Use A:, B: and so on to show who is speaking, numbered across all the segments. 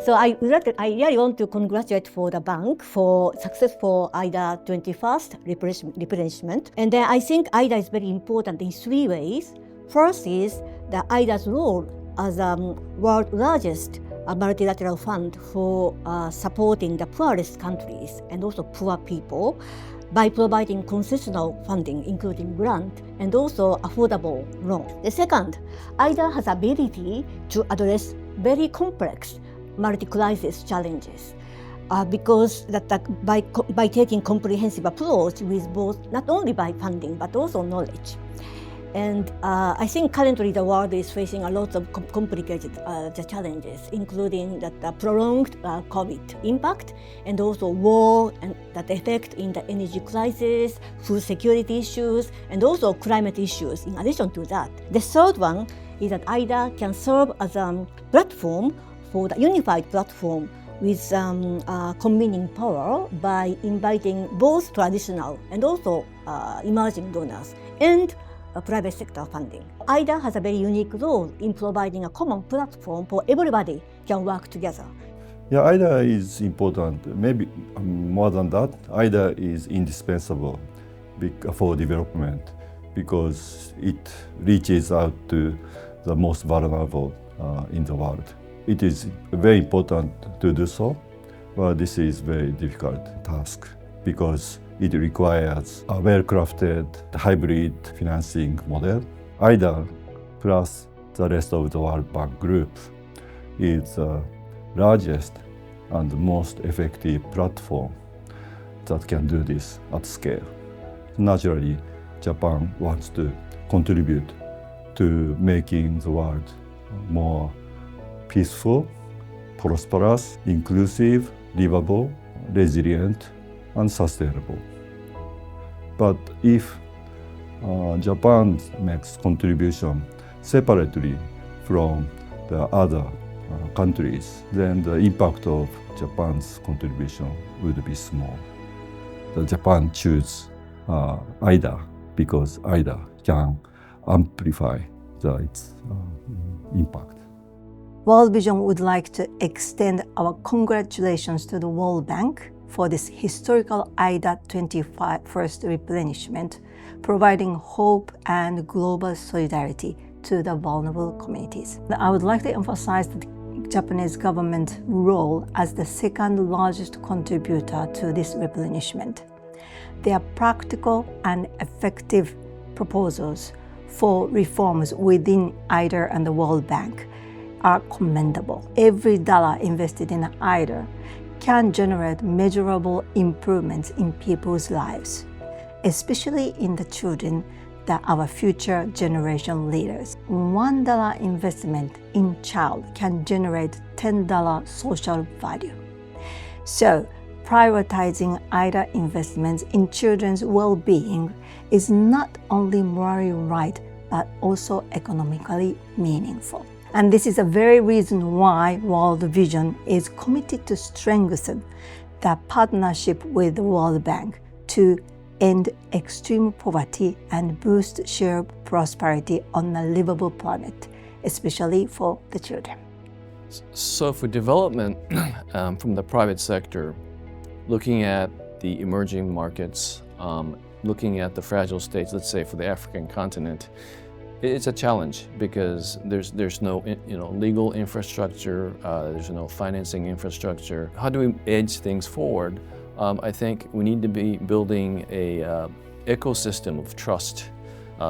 A: So I really want to congratulate for the bank for successful IDA 21st replenishment. And then I think IDA is very important in three ways. First is the IDA's role as world's largest multilateral fund for supporting the poorest countries and also poor people by providing concessional funding, including grant and also affordable loans. The second, IDA has ability to address very complex multi-crisis challenges because by taking comprehensive approach with both not only by funding but also knowledge. And I think currently the world is facing a lot of complicated challenges, including the prolonged COVID impact and also war and that effect in the energy crisis, food security issues, and also climate issues in addition to that. The third one is that IDA can serve as a platform for the unified platform with convening power by inviting both traditional and also emerging donors and private sector funding. IDA has a very unique role in providing a common platform for everybody can work together.
B: Yeah, IDA is important. Maybe more than that, IDA is indispensable for development because it reaches out to the most vulnerable in the world. It is very important to do so, but this is a very difficult task because it requires a well-crafted hybrid financing model. IDA plus the rest of the World Bank Group is the largest and most effective platform that can do this at scale. Naturally, Japan wants to contribute to making the world more peaceful, prosperous, inclusive, livable, resilient, and sustainable. But if Japan makes contribution separately from the other countries, then the impact of Japan's contribution would be small. Japan chooses IDA because IDA can amplify its impact.
C: World Vision would like to extend our congratulations to the World Bank for this historical IDA 21st replenishment, providing hope and global solidarity to the vulnerable communities. I would like to emphasize the Japanese government's role as the second largest contributor to this replenishment. Their practical and effective proposals for reforms within IDA and the World Bank are commendable. Every dollar invested in IDA can generate measurable improvements in people's lives, especially in the children that are our future generation leaders. $1 investment in child can generate $10 social value. So, prioritizing IDA investments in children's well-being is not only morally right, but also economically meaningful. And this is a very reason why World Vision is committed to strengthen the partnership with the World Bank to end extreme poverty and boost shared prosperity on a livable planet, especially for the children.
D: So for development from the private sector, looking at the emerging markets, looking at the fragile states, let's say for the African continent, it's a challenge because there's no legal infrastructure, there's no financing infrastructure. How do we edge things forward? I think we need to be building a ecosystem of trust.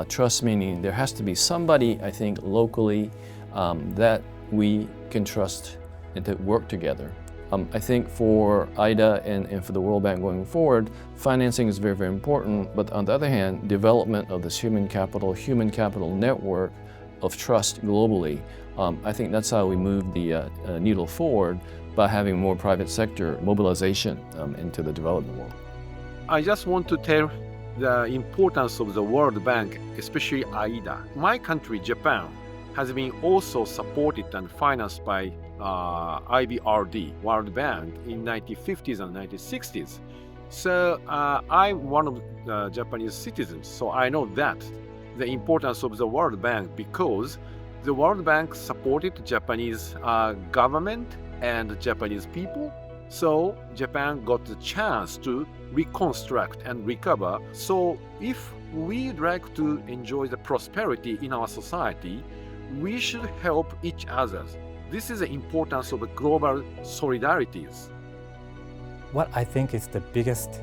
D: Trust meaning there has to be somebody, I think, locally that we can trust and to work together. I think for IDA and for the World Bank going forward, financing is very, very important, but on the other hand, development of this human capital network of trust globally, I think that's how we move the needle forward by having more private sector mobilization into the development world.
E: I just want to tell the importance of the World Bank, especially IDA. My country, Japan, has been also supported and financed by IBRD, World Bank, in 1950s and 1960s. So I'm one of the Japanese citizens, so I know that the importance of the World Bank because the World Bank supported Japanese government and Japanese people. So Japan got the chance to reconstruct and recover. So if we'd like to enjoy the prosperity in our society, we should help each other. This is the importance of global solidarities.
F: What I think is the biggest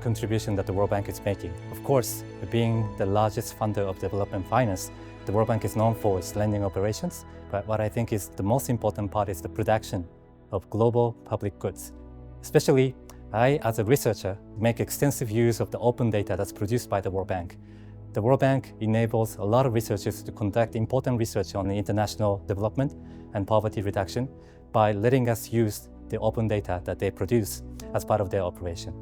F: contribution that the World Bank is making. Of course, being the largest funder of development finance, the World Bank is known for its lending operations, but what I think is the most important part is the production of global public goods. Especially, I, as a researcher, make extensive use of the open data that's produced by the World Bank. The World Bank enables a lot of researchers to conduct important research on the international development and poverty reduction by letting us use the open data that they produce as part of their operation.